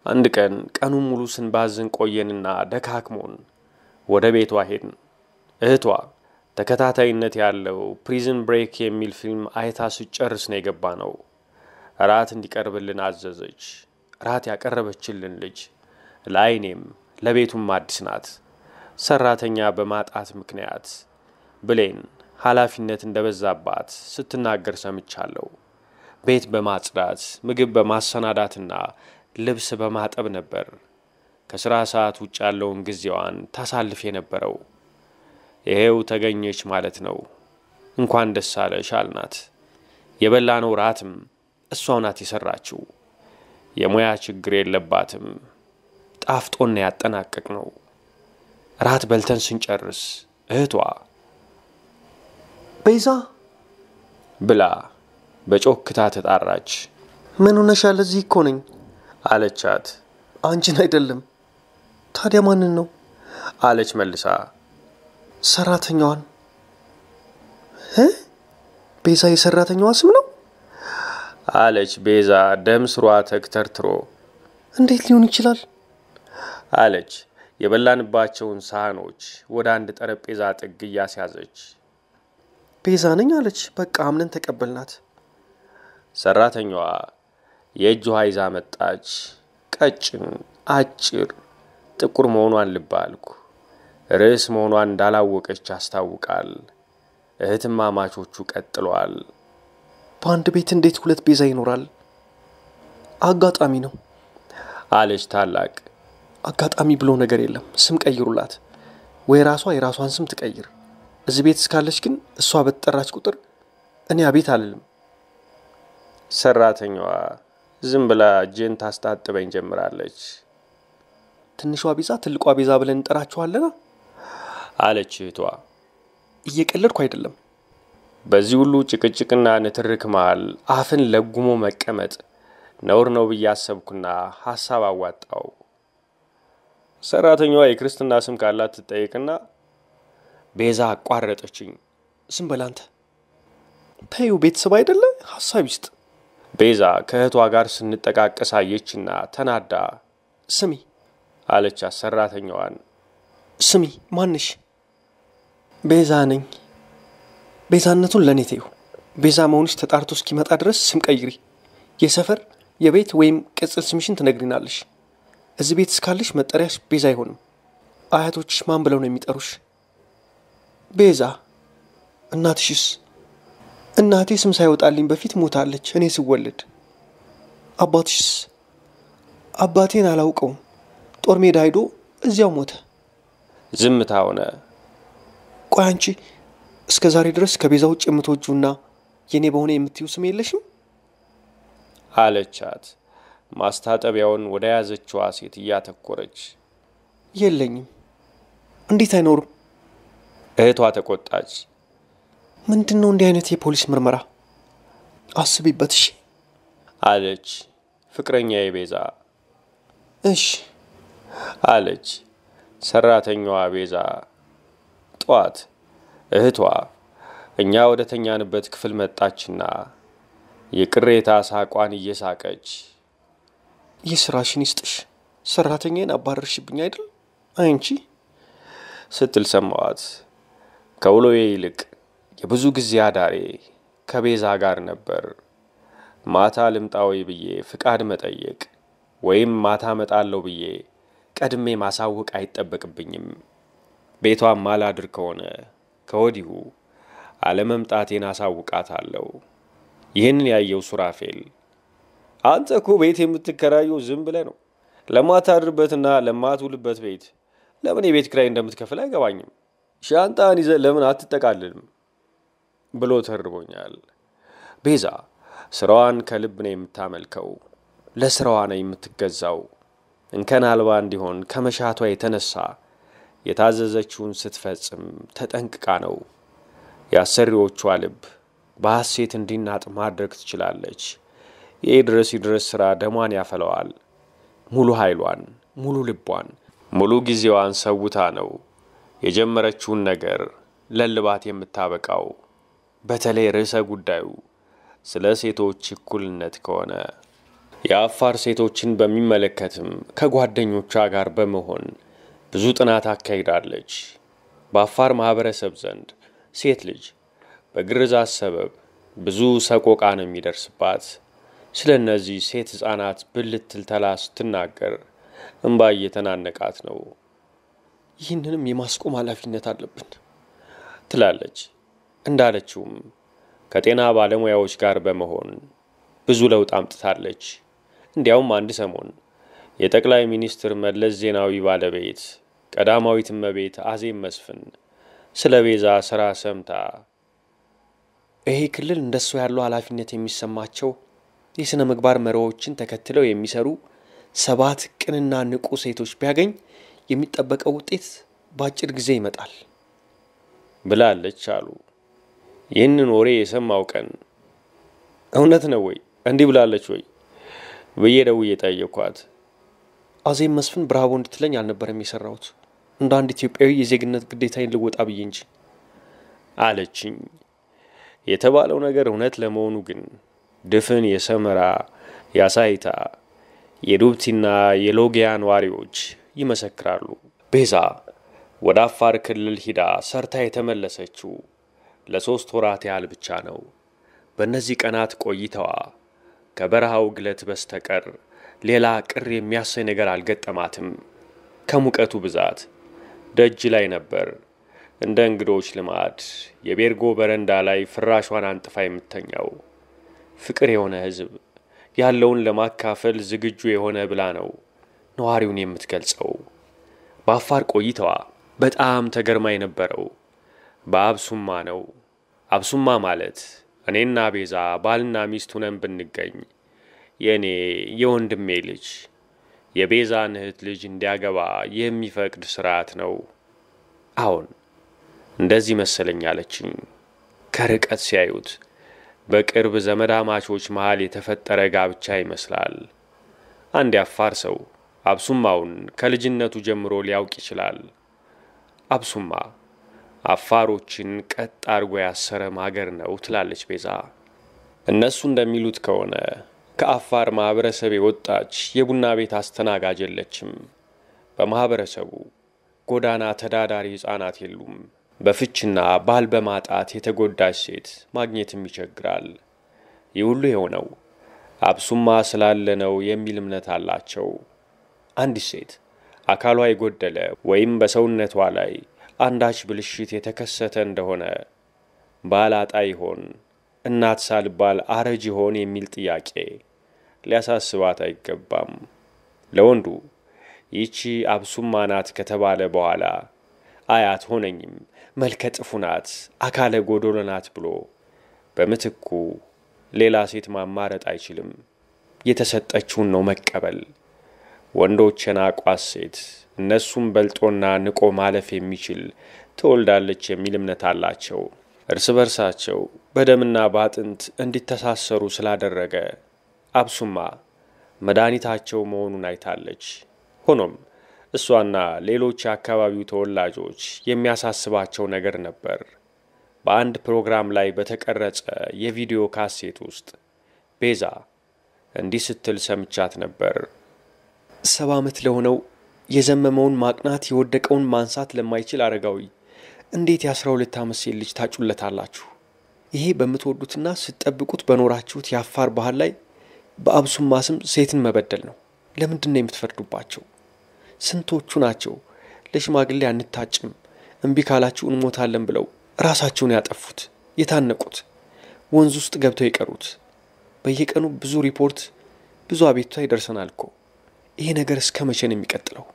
አንድ ቀን ቀኑን ሙሉ ስንባዝን ቆየንና ደካክሞን ወደ ቤቷ ሄድን። እህቷ ተከታታይነት ያለው ፕሪዝን ብሬክ የሚል ፊልም አይታ ስጨርስ ነው የገባነው። ራት እንዲቀርብልን አዘዘች። ራት ያቀረበችልን ልጅ ለአይኔም ለቤቱም አዲስ ናት። ሰራተኛ በማጣት ምክንያት ብሌን ኃላፊነት እንደበዛባት ስትናገር ሰምቻለሁ። ቤት በማጽዳት ምግብ በማሰናዳትና ልብስ በማጠብ ነበር ከስራ ሰዓት ውጭ ያለውን ጊዜዋን ታሳልፍ የነበረው። ይሄው ተገኘች ማለት ነው። እንኳን ደስ አለሽ አልናት። የበላነው ራትም እሷው ናት የሰራችው። የሙያ ችግር የለባትም። ጣፍጦን ያጠናቀቅነው። ራት በልተን ስንጨርስ እህቷ ቤዛ ብላ በጮክታ ተጣራች። ምን ሆነሻል? እዚህ እኮ ነኝ አለቻት። አንቺን አይደለም። ታዲያ ማንን ነው? አለች መልሳ። ሰራተኛዋን። ቤዛ የሰራተኛዋ ስም ነው? አለች ቤዛ ደም ስሯ ተክተርትሮ። እንዴት ሊሆን ይችላል? አለች የበላንባቸውን ሳህኖች ወደ አንድ ጠረጴዛ ጥግ እያስያዘች ቤዛ ነኝ አለች። በቃ አምነን ተቀበልናት። ሰራተኛዋ የእጅ ውሃ ይዛ መጣች። ቀጭን፣ አጭር፣ ጥቁር መሆኗን ልብ አልኩ። ርዕስ መሆኗን እንዳላወቀች ያስታውቃል። እህትማማቾቹ ቀጥለዋል። በአንድ ቤት እንዴት ሁለት ቤዛ ይኖራል? አጋጣሚ ነው አለች ታላቅ። አጋጣሚ ብሎ ነገር የለም። ስም ቀይሩላት፣ ወይ ራሷ የራሷን ስም ትቀይር። እዚህ ቤት እስካለች ግን እሷ በተጠራች ቁጥር እኔ አቤት አልልም። ሰራተኛዋ ዝም ብላ እጄን ታስታጥበኝ ጀምራለች። ትንሿ ቤዛ ትልቋ ቤዛ ብለን እንጠራቸዋለና አለች እህቷ። እየቀለድኩ አይደለም። በዚህ ሁሉ ጭቅጭቅና ንትርክ መሃል አፍን ለጉሞ መቀመጥ ነውር ነው ብዬ አሰብኩና ሐሳብ አዋጣው። ሰራተኛዋ የክርስትና ስም ካላት ትጠይቅና ቤዛ አቋረጠችኝ። ዝም በላንተ ተይው፣ ቤተሰብ አይደለ ሐሳብ ይስጥ። ቤዛ ከእህቷ ጋር ስንጠቃቀስ አየችና ተናዳ ስሚ አለች ሰራተኛዋን። ስሚ ማንሽ? ቤዛ ነኝ። ቤዛነቱን ለኔ ተይው። ቤዛ መሆንሽ ተጣርቶ እስኪመጣ ድረስ ስም ቀይሪ። የሰፈር የቤት ወይም ቅጽል ስምሽን ትነግሪናለሽ። እዚህ ቤት እስካለሽ መጠሪያሽ ቤዛ አይሆንም። አያቶችሽ ማን ብለው ነው የሚጠሩሽ? ቤዛ። እናትሽስ? እናቴ ስም ሳይወጣልኝ በፊት ሞታለች እኔ ስወለድ። አባትሽስ? አባቴን አላውቀውም። ጦር ሜዳ ሄዶ እዚያው ሞተ። ዝምታ ሆነ። ቆይ አንቺ እስከ ዛሬ ድረስ ከቤዛ ውጭ የምትወጁና የኔ በሆነ የምትዩ ስም የለሽም? አለቻት ማስታጠቢያውን ወደ ያዘችዋ ሴት እያተኮረች። የለኝም። እንዴት አይኖርም? እህቷ ተቆጣች። ምንድነው እንዲህ አይነት የፖሊስ ምርመራ? አስቢበት እሺ አለች ፍቅረኛዬ ቤዛ። እሺ አለች ሰራተኛዋ ቤዛ። ጧት እህቷ እኛ ወደ ተኛንበት ክፍል መጣችና የቅሬታ ሳቋን እየሳቀች የስራሽን ይስጥሽ፣ ሰራተኛዬን አባረርሽብኝ አይደል አንቺ ስትል ሰማዋት። ከውሎዬ ይልቅ የብዙ ጊዜ አዳሬ ከቤዛ ጋር ነበር። ማታ ልምጣዊ ብዬ ፍቃድ መጠየቅ ወይም ማታ መጣለው ብዬ ቀድሜ ማሳወቅ አይጠበቅብኝም። ቤቷን ማላድር ከሆነ ከወዲሁ አለመምጣቴን አሳውቃታለሁ። ይህንን ያየው ሱራፌል አንተ እኮ ቤት የምትከራየው ዝም ብለህ ነው፣ ለማታድርበትና ለማትውልበት ቤት ለምን የቤት ኪራይ እንደምትከፍል አይገባኝም። ሻንጣን ይዘህ ለምን አትጠቃልልም ብሎ ተርቦኛል። ቤዛ ስራዋን ከልብ ነው የምታመልከው፣ ለስራዋ ነው የምትገዛው። እንከን አልባ እንዲሆን ከመሻቷ የተነሳ የታዘዘችውን ስትፈጽም ተጠንቅቃ ነው። ያሰሪዎቿ ልብ በሐሴት እንዲናጥ ማድረግ ትችላለች። የድረስ ይድረስ ስራ ደሟን ያፈለዋል። ሙሉ ኃይሏን፣ ሙሉ ልቧን፣ ሙሉ ጊዜዋን ሰውታ ነው የጀመረችውን ነገር ለልባት የምታበቃው። በተለይ ርዕሰ ጉዳዩ ስለ ሴቶች እኩልነት ከሆነ የአፋር ሴቶችን በሚመለከትም ከጓደኞቿ ጋር በመሆን ብዙ ጥናት አካሂዳለች። በአፋር ማህበረሰብ ዘንድ ሴት ልጅ በግርዛት ሰበብ ብዙ ሰቆቃ ነው የሚደርስባት። ስለነዚህ ሴት ህፃናት ብልትልተላ ስትናገር እንባ እየተናነቃት ነው። ይህንንም የማስቆም ኃላፊነት አለብን ትላለች። እንዳለችውም ከጤና ባለሙያዎች ጋር በመሆን ብዙ ለውጥ አምጥታለች። እንዲያውም አንድ ሰሞን የጠቅላይ ሚኒስትር መለስ ዜናዊ ባለቤት ቀዳማዊት እመቤት አዜብ መስፍን ስለ ቤዛ ስራ ሰምታ ይሄ ክልል እንደሱ ያለው ኃላፊነት የሚሰማቸው የሥነ ምግባር መርሆችን ተከትለው የሚሰሩ 7 ቅንና ንቁ ሴቶች ቢያገኝ የሚጠበቀው ውጤት በአጭር ጊዜ ይመጣል ብላለች አሉ። ይህንን ወሬ የሰማው ቀን እውነት ነው ወይ እንዲህ ብላለች ወይ ብዬ ደውዬ ጠየኳት። አዜብ መስፍን ብራቮ እንድትለኝ አልነበረም የሰራሁት፣ እንደ አንድ ኢትዮጵያዊ የዜግነት ግዴታዬን ልወጣ ብዬ እንጂ አለችኝ። የተባለው ነገር እውነት ለመሆኑ ግን ድፍን የሰመራ ያሳይታ የዱብቲና የሎጊያ ነዋሪዎች ይመሰክራሉ። ቤዛ ወደ አፋር ክልል ሂዳ ሰርታ የተመለሰችው ለ3 ወራት ያህል ብቻ ነው። በእነዚህ ቀናት ቆይተዋ ከበረሃው ግለት በስተቀር ሌላ ቅር የሚያሰኝ ነገር አልገጠማትም። ከሙቀቱ ብዛት ደጅ ላይ ነበር እንደ እንግዶች ልማድ የቤርጎ በረንዳ ላይ ፍራሿን አንጥፋ የምትተኛው። ፍቅር የሆነ ሕዝብ ያለውን ለማካፈል ዝግጁ የሆነ ብላ ነው ነዋሪውን የምትገልጸው። በአፋር ቆይተዋ በጣም ተገርማ የነበረው በአብሱማ ነው። አብሱማ ማለት እኔና ቤዛ ባልና ሚስት ሆነን ብንገኝ የኔ የወንድሜ ልጅ የቤዛን እህት ልጅ እንዲያገባ የሚፈቅድ ስርዓት ነው። አሁን እንደዚህ መሰለኝ አለችኝ። ከርቀት ሲያዩት በቅርብ ዘመዳማቾች መሃል የተፈጠረ ጋብቻ ይመስላል። አንድ ያፋር ሰው አብሱማውን ከልጅነቱ ጀምሮ ሊያውቅ ይችላል። አብሱማ አፋሮችን ቀጥ አድርጎ ያሰረ ማገር ነው ትላለች ቤዛ። እነሱ እንደሚሉት ከሆነ ከአፋር ማህበረሰብ የወጣች የቡና ቤት አስተናጋጅ የለችም። በማህበረሰቡ ጎዳና ተዳዳሪ ሕፃናት የሉም። በፍችና ባል በማጣት የተጎዳች ሴት ማግኘትም ይቸግራል። ይህ ሁሉ የሆነው አብሱማ ስላለ ነው የሚል እምነት አላቸው። አንዲት ሴት አካሏ የጎደለ ወይም በሰውነቷ ላይ አንዳች ብልሽት የተከሰተ እንደሆነ ባላጣ ይሆን እናት ሳልባል አረጅ ይሆን የሚል ጥያቄ ሊያሳስባት አይገባም። ለወንዱ ይቺ አብሱማ ናት ከተባለ በኋላ አያት ሆነኝም መልከ ጥፉ ናት አካለ ጎዶሎ ናት ብሎ በምትኩ ሌላ ሴት ማማረጥ አይችልም። የተሰጠችውን ነው መቀበል። ወንዶች የናቋት ሴት እነሱም በልጦና ንቆ ማለፍ የሚችል ትወልዳለች የሚል እምነት አላቸው። እርስ በርሳቸው በደምና በአጥንት እንዲተሳሰሩ ስላደረገ አብሱማ መድኃኒታቸው መሆኑን አይታለች። ሆኖም እሷና ሌሎች የአካባቢው ተወላጆች የሚያሳስባቸው ነገር ነበር። በአንድ ፕሮግራም ላይ በተቀረጸ የቪዲዮ ካሴት ውስጥ ቤዛ እንዲህ ስትል ሰምቻት ነበር። 70 ዓመት ለሆነው የዘመመውን ማቅናት የወደቀውን ማንሳት ለማይችል አረጋዊ እንዴት የ12 ዓመት ሴት ልጅ ታጩለታላችሁ? ይሄ በምትወዱትና ስትጠብቁት በኖራችሁት የአፋር ባህል ላይ በአብሱማ ስም ሴትን መበደል ነው። ለምንድን ነው የምትፈርዱባቸው? ስንቶቹ ናቸው ለሽማግሌ አንታጭም እምቢ ካላችሁ እንሞታለን ብለው ራሳቸውን ያጠፉት የታነቁት ወንዝ ውስጥ ገብተው የቀሩት? በየቀኑ ብዙ ሪፖርት ብዙ አቤቱታ ይደርሰናል እኮ። ይሄ ነገር እስከ መቼ ነው የሚቀጥለው?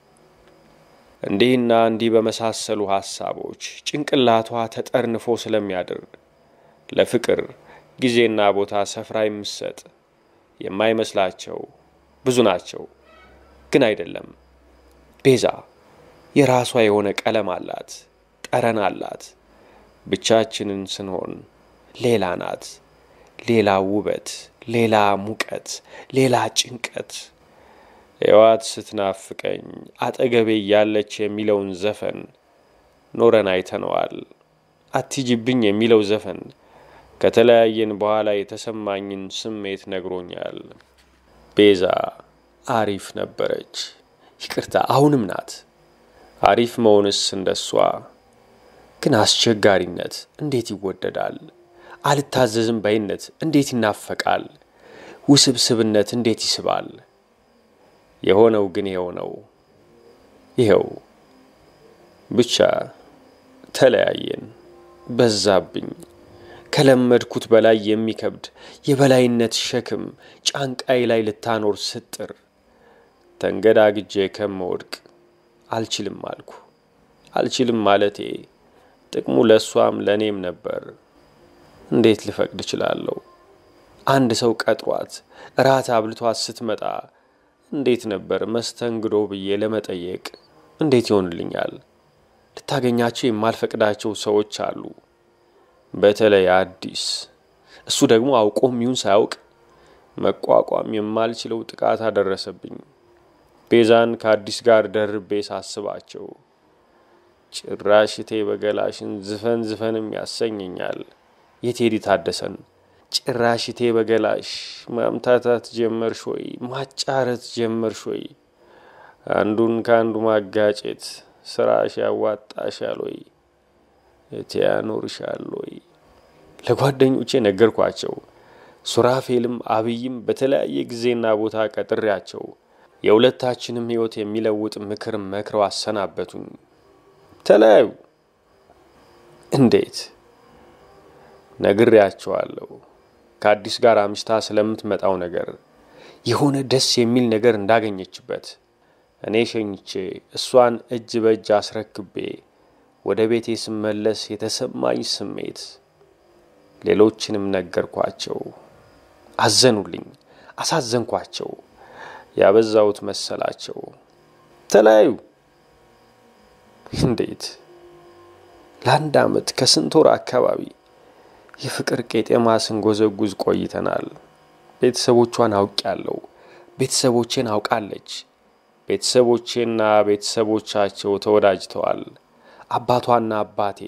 እንዲህና እንዲህ በመሳሰሉ ሐሳቦች ጭንቅላቷ ተጠርንፎ ስለሚያድር ለፍቅር ጊዜና ቦታ ስፍራ የምትሰጥ የማይመስላቸው ብዙ ናቸው። ግን አይደለም። ቤዛ የራሷ የሆነ ቀለም አላት፣ ጠረን አላት። ብቻችንን ስንሆን ሌላ ናት። ሌላ ውበት፣ ሌላ ሙቀት፣ ሌላ ጭንቀት። ሕይወት ስትናፍቀኝ አጠገቤ ያለች የሚለውን ዘፈን ኖረን አይተነዋል። አትጂብኝ የሚለው ዘፈን ከተለያየን በኋላ የተሰማኝን ስሜት ነግሮኛል። ቤዛ አሪፍ ነበረች። ይቅርታ አሁንም ናት። አሪፍ መሆንስ እንደሷ። ግን አስቸጋሪነት እንዴት ይወደዳል? አልታዘዝም ባይነት እንዴት ይናፈቃል? ውስብስብነት እንዴት ይስባል? የሆነው ግን የሆነው ይኸው ብቻ ተለያየን። በዛብኝ። ከለመድኩት በላይ የሚከብድ የበላይነት ሸክም ጫንቃይ ላይ ልታኖር ስጥር ተንገዳግጄ ከመወድቅ አልችልም አልኩ። አልችልም ማለቴ ጥቅሙ ለሷም ለኔም ነበር። እንዴት ልፈቅድ እችላለሁ? አንድ ሰው ቀጥሯት ራት አብልቷት ስትመጣ እንዴት ነበር መስተንግዶ ብዬ ለመጠየቅ እንዴት ይሆንልኛል? ልታገኛቸው የማልፈቅዳቸው ሰዎች አሉ። በተለይ አዲስ። እሱ ደግሞ አውቆም ይሁን ሳያውቅ መቋቋም የማልችለው ጥቃት አደረሰብኝ። ቤዛን ከአዲስ ጋር ደርቤ ሳስባቸው ጭራሽቴ በገላሽን ዝፈንም ያሰኘኛል። የቴዲ ታደሰን ጭራሽቴ በገላሽ ማምታታት ጀመርሽ ወይ? ማጫረት ጀመርሽ ወይ? አንዱን ከአንዱ ማጋጨት ስራሽ ያዋጣሻል ወይ? ያኖርሻል ወይ? ለጓደኞቼ ነገርኳቸው። ሱራፌልም አብይም በተለያየ ጊዜና ቦታ ቀጥሬያቸው የሁለታችንም ሕይወት የሚለውጥ ምክር መክረው አሰናበቱኝ። ተለያዩ። እንዴት? ነግሬያቸዋለሁ። ከአዲስ ጋር አምሽታ ስለምትመጣው ነገር የሆነ ደስ የሚል ነገር እንዳገኘችበት እኔ ሸኝቼ እሷን እጅ በእጅ አስረክቤ ወደ ቤቴ ስመለስ የተሰማኝ ስሜት ሌሎችንም ነገርኳቸው። አዘኑልኝ። አሳዘንኳቸው። ያበዛውት መሰላቸው። ተለያዩ። እንዴት? ለአንድ ዓመት ከስንት ወር አካባቢ የፍቅር ቄጤማ ስንጎዘጉዝ ቆይተናል። ቤተሰቦቿን አውቃለሁ። ቤተሰቦቼን አውቃለች። ቤተሰቦቼና ቤተሰቦቻቸው ተወዳጅተዋል። አባቷና አባቴ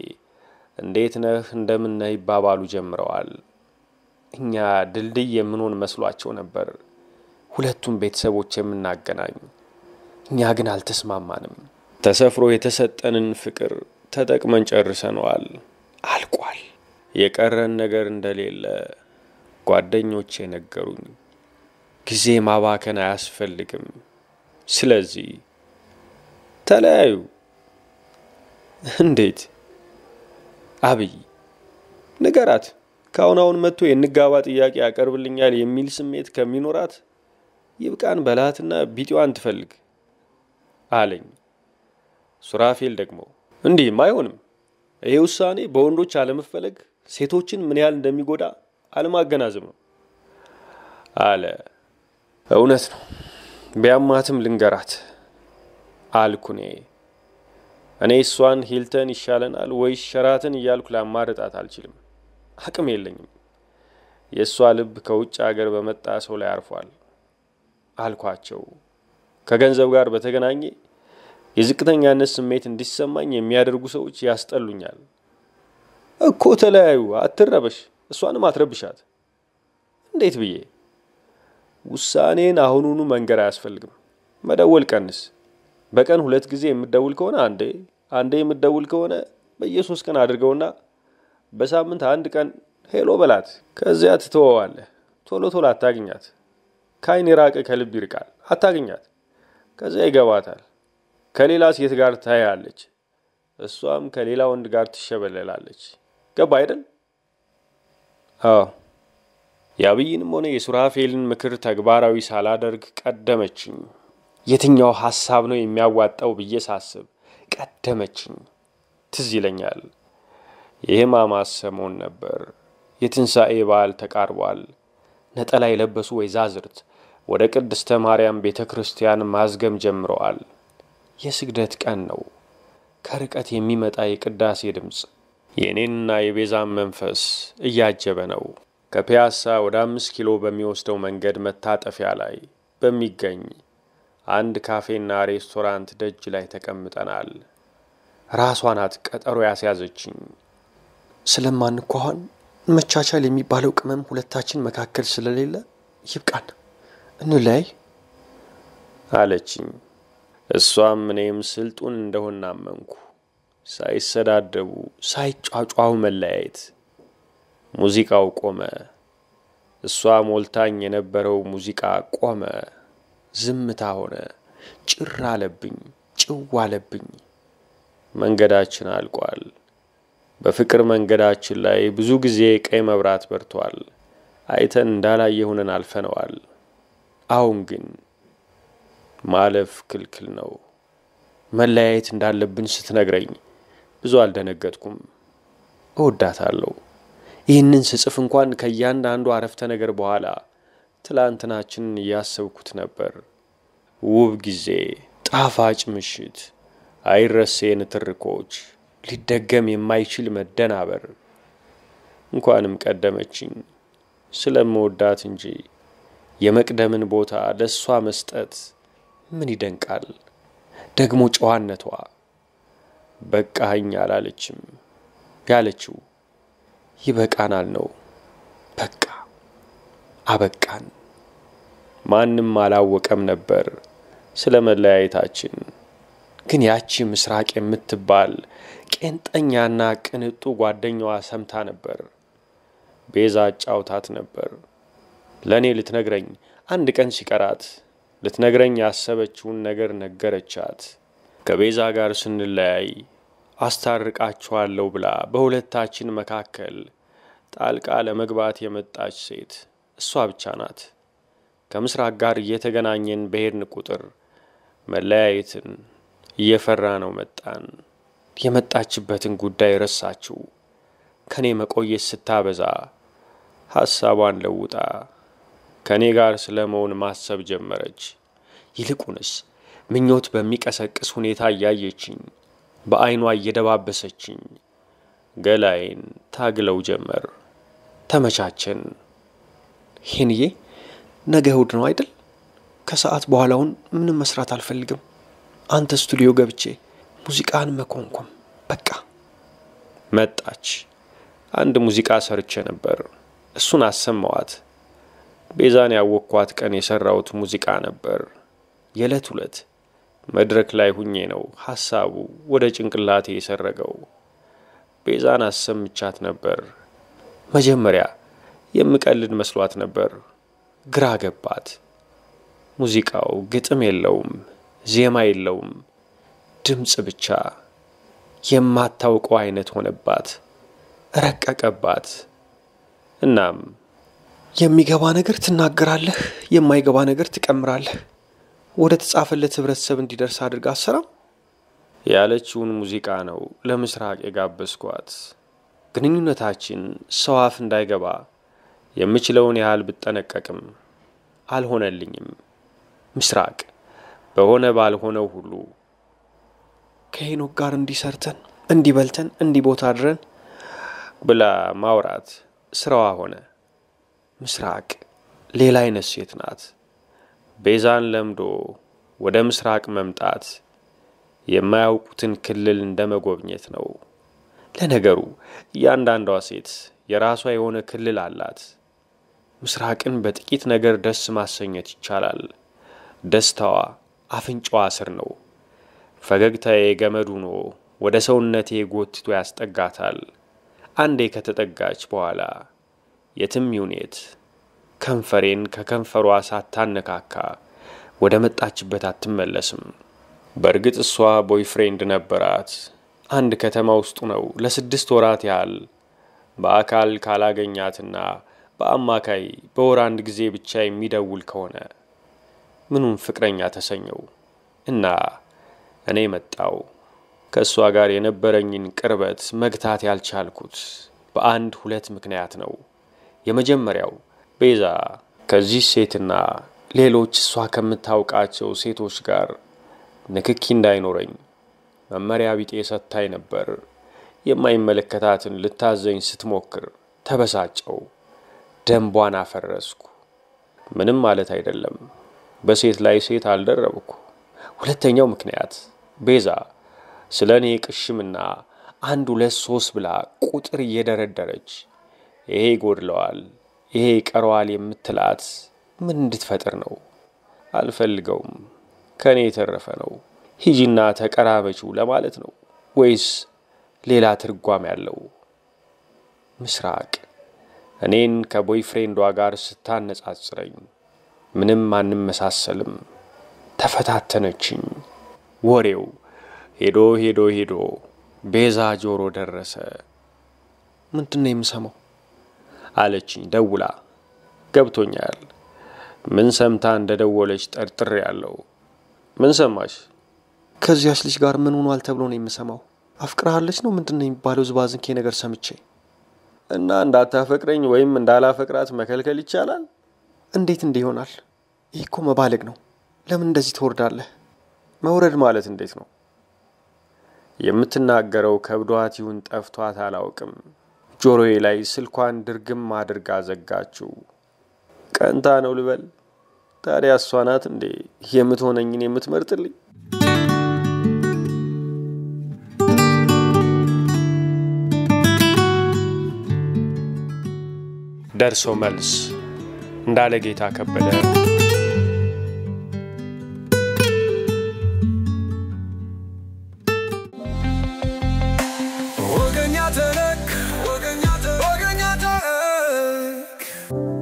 እንዴት ነህ እንደምን ነህ ይባባሉ ጀምረዋል። እኛ ድልድይ የምንሆን መስሏቸው ነበር ሁለቱም ቤተሰቦች የምናገናኝ። እኛ ግን አልተስማማንም። ተሰፍሮ የተሰጠንን ፍቅር ተጠቅመን ጨርሰነዋል። አልቋል። የቀረን ነገር እንደሌለ ጓደኞቼ ነገሩኝ። ጊዜ ማባከን አያስፈልግም። ስለዚህ ተለያዩ። እንዴት? አብይ ንገራት። ካሁን መጥቶ የንጋባ ጥያቄ ያቀርብልኛል የሚል ስሜት ከሚኖራት ይብቃን በላትና ቢጤዋን ትፈልግ አለኝ። ሱራፌል ደግሞ እንዲህም አይሆንም። ይሄ ውሳኔ በወንዶች አለመፈለግ ሴቶችን ምን ያህል እንደሚጎዳ አለማገናዘብ ነው አለ። እውነት ነው። ቢያማትም ልንገራት አልኩኔ። እኔ እሷን ሂልተን ይሻለናል ወይስ ሸራተን እያልኩ ላማርጣት አልችልም። አቅም የለኝም። የእሷ ልብ ከውጭ ሀገር በመጣ ሰው ላይ አርፏል አልኳቸው። ከገንዘብ ጋር በተገናኘ የዝቅተኛነት ስሜት እንዲሰማኝ የሚያደርጉ ሰዎች ያስጠሉኛል። እኮ ተለያዩ። አትረበሽ። እሷንም አትረብሻት። እንዴት ብዬ? ውሳኔን አሁኑኑ መንገር አያስፈልግም። መደወል ቀንስ። በቀን 2 ጊዜ የምትደውል ከሆነ አንዴ የምትደውል ከሆነ በየ3 ቀን አድርገውና በሳምንት 1 ቀን ሄሎ በላት። ከዚያ ትተወዋለህ። ቶሎ አታግኛት። ከአይን የራቀ ከልብ ይርቃል። አታግኛት። ከዚያ ይገባታል። ከሌላ ሴት ጋር ታያለች። እሷም ከሌላ ወንድ ጋር ትሸበለላለች። ገባ አይደል? አዎ። የአብይንም ሆነ የሱራፌልን ምክር ተግባራዊ ሳላደርግ ቀደመችኝ። የትኛው ሐሳብ ነው የሚያዋጣው ብዬ ሳስብ ቀደመችኝ። ትዝ ይለኛል። የሕማማት ሰሞን ነበር። የትንሣኤ በዓል ተቃርቧል። ነጠላ የለበሱ ወይዛዝርት ወደ ቅድስተ ማርያም ቤተ ክርስቲያን ማዝገም ጀምረዋል። የስግደት ቀን ነው። ከርቀት የሚመጣ የቅዳሴ ድምፅ የኔንና የቤዛን መንፈስ እያጀበ ነው። ከፒያሳ ወደ 5 ኪሎ በሚወስደው መንገድ መታጠፊያ ላይ በሚገኝ አንድ ካፌና ሬስቶራንት ደጅ ላይ ተቀምጠናል። ራሷ ናት ቀጠሮ ያስያዘችኝ። ስለማንኳኋን መቻቻል የሚባለው ቅመም ሁለታችን መካከል ስለሌለ ይብቃን፣ እንለያይ አለችኝ። እሷም እኔም ስልጡን እንደሆነ አመንኩ። ሳይሰዳደቡ ሳይጫጫው መለያየት። ሙዚቃው ቆመ። እሷ ሞልታኝ የነበረው ሙዚቃ ቆመ። ዝምታ ሆነ። ጭር አለብኝ፣ ጭው አለብኝ። መንገዳችን አልቋል። በፍቅር መንገዳችን ላይ ብዙ ጊዜ ቀይ መብራት በርቷል። አይተን እንዳላየ ሆነን አልፈነዋል። አሁን ግን ማለፍ ክልክል ነው። መለያየት እንዳለብን ስትነግረኝ ብዙ አልደነገጥኩም። እወዳታለሁ። ይህንን ስጽፍ እንኳን ከእያንዳንዱ አረፍተ ነገር በኋላ ትላንትናችንን እያሰብኩት ነበር። ውብ ጊዜ፣ ጣፋጭ ምሽት፣ አይረሴ ንትርኮች፣ ሊደገም የማይችል መደናበር። እንኳንም ቀደመችኝ። ስለምወዳት እንጂ የመቅደምን ቦታ ለሷ መስጠት ምን ይደንቃል። ደግሞ ጨዋነቷ። በቃኝ አላለችም። ያለችው ይበቃናል ነው። በቃ አበቃን። ማንም አላወቀም ነበር ስለ መለያየታችን። ግን ያቺ ምስራቅ የምትባል ቄንጠኛና ቅንጡ ጓደኛዋ ሰምታ ነበር። ቤዛ ጫውታት ነበር። ለኔ ልትነግረኝ አንድ ቀን ሲቀራት ልትነግረኝ ያሰበችውን ነገር ነገረቻት። ከቤዛ ጋር ስንለያይ አስታርቃችኋለሁ ብላ በሁለታችን መካከል ጣልቃ ለመግባት የመጣች ሴት እሷ ብቻ ናት። ከምስራቅ ጋር እየተገናኘን በሄድን ቁጥር መለያየትን እየፈራ ነው መጣን። የመጣችበትን ጉዳይ ረሳችው። ከኔ መቆየት ስታበዛ ሐሳቧን ለውጣ ከኔ ጋር ስለመሆን ማሰብ ጀመረች። ይልቁንስ ምኞት በሚቀሰቅስ ሁኔታ እያየችኝ በአይኗ እየደባበሰችኝ ገላዬን ታግለው ጀመር። ተመቻቸን። ሄንዬ ነገ እሑድ ነው አይደል? ከሰዓት በኋላውን ምንም መስራት አልፈልግም። አንተ ስቱዲዮ ገብቼ ሙዚቃን መኮንኮም በቃ። መጣች። አንድ ሙዚቃ ሰርቼ ነበር። እሱን አሰማዋት። ቤዛን ያወቅኳት ቀን የሰራሁት ሙዚቃ ነበር። የዕለት ሁለት መድረክ ላይ ሁኜ ነው ሐሳቡ ወደ ጭንቅላቴ የሰረገው። ቤዛን አሰምቻት ነበር። መጀመሪያ የምቀልድ መስሏት ነበር። ግራ ገባት። ሙዚቃው ግጥም የለውም፣ ዜማ የለውም፣ ድምጽ ብቻ። የማታውቀው አይነት ሆነባት፣ ረቀቀባት። እናም የሚገባ ነገር ትናገራለህ፣ የማይገባ ነገር ትቀምራለህ፣ ወደ ተጻፈለት ህብረተሰብ እንዲደርስ አድርጋ አሰራም ያለችውን ሙዚቃ ነው ለምስራቅ የጋበዝኳት። ግንኙነታችን ሰው አፍ እንዳይገባ የምችለውን ያህል ብጠነቀቅም አልሆነልኝም። ምስራቅ በሆነ ባልሆነው ሁሉ ከሄኖክ ጋር እንዲሰርተን እንዲበልተን እንዲቦታ አድረን ብላ ማውራት ስራዋ ሆነ። ምስራቅ ሌላ አይነት ሴት ናት። ቤዛን ለምዶ ወደ ምስራቅ መምጣት የማያውቁትን ክልል እንደመጎብኘት ነው። ለነገሩ እያንዳንዷ ሴት የራሷ የሆነ ክልል አላት። ምስራቅን በጥቂት ነገር ደስ ማሰኘት ይቻላል። ደስታዋ አፍንጫዋ ስር ነው። ፈገግታዬ ገመድ ሆኖ ወደ ሰውነቴ ጎትቶ ያስጠጋታል። አንዴ ከተጠጋች በኋላ የትም ይሁኔት ከንፈሬን ከከንፈሯ ሳታነካካ ወደ መጣችበት አትመለስም። በእርግጥ እሷ ቦይፍሬንድ ነበራት። አንድ ከተማ ውስጥ ነው ለ6 ወራት ያህል በአካል ካላገኛትና በአማካይ በወር አንድ ጊዜ ብቻ የሚደውል ከሆነ ምኑን ፍቅረኛ ተሰኘው? እና እኔ መጣው። ከእሷ ጋር የነበረኝን ቅርበት መግታት ያልቻልኩት በአንድ ሁለት ምክንያት ነው። የመጀመሪያው ቤዛ ከዚህ ሴትና ሌሎች እሷ ከምታውቃቸው ሴቶች ጋር ንክኪ እንዳይኖረኝ መመሪያ ቢጤ ሰጥታኝ ነበር። የማይመለከታትን ልታዘኝ ስትሞክር ተበሳጨው። ደንቧን አፈረስኩ። ምንም ማለት አይደለም፣ በሴት ላይ ሴት አልደረብኩ። ሁለተኛው ምክንያት ቤዛ ስለኔ ቅሽምና 1 2 3 ብላ ቁጥር እየደረደረች ይሄ ጎድለዋል፣ ይሄ ቀረዋል የምትላት ምን እንድትፈጥር ነው? አልፈልገውም፣ ከኔ የተረፈ ነው፣ ሂጂና ተቀራበችው ለማለት ነው ወይስ ሌላ ትርጓሜ ያለው? ምስራቅ እኔን ከቦይፍሬንዷ ጋር ስታነጻጽረኝ ምንም አንመሳሰልም። ተፈታተነችኝ። ወሬው ሄዶ ቤዛ ጆሮ ደረሰ። ምንድነው የምሰማው አለችኝ ደውላ። ገብቶኛል። ምን ሰምታ እንደደወለች ጠርጥሬያለሁ። ምን ሰማሽ? ከዚያች ልጅ ጋር ምን ሆኗል ተብሎ ነው የምሰማው? አፍቅራለች ነው ምንድነው የሚባለው ዝባዝንኬ ነገር ሰምቼ። እና እንዳታፈቅረኝ ወይም እንዳላፈቅራት መከልከል ይቻላል? እንዴት እንዲሆናል? ይህ እኮ መባለግ ነው። ለምን እንደዚህ ትወርዳለህ? መውረድ ማለት እንዴት ነው? የምትናገረው ከብዷት ይሁን ጠፍቷት አላውቅም። ጆሮዬ ላይ ስልኳን ድርግም አድርጋ ዘጋችው። ቀንታ ነው ልበል? ታዲያ እሷ ናት እንዴ የምትሆነኝን የምትመርጥልኝ? ደርሶ መልስ እንዳለ ጌታ ከበደ። ነው።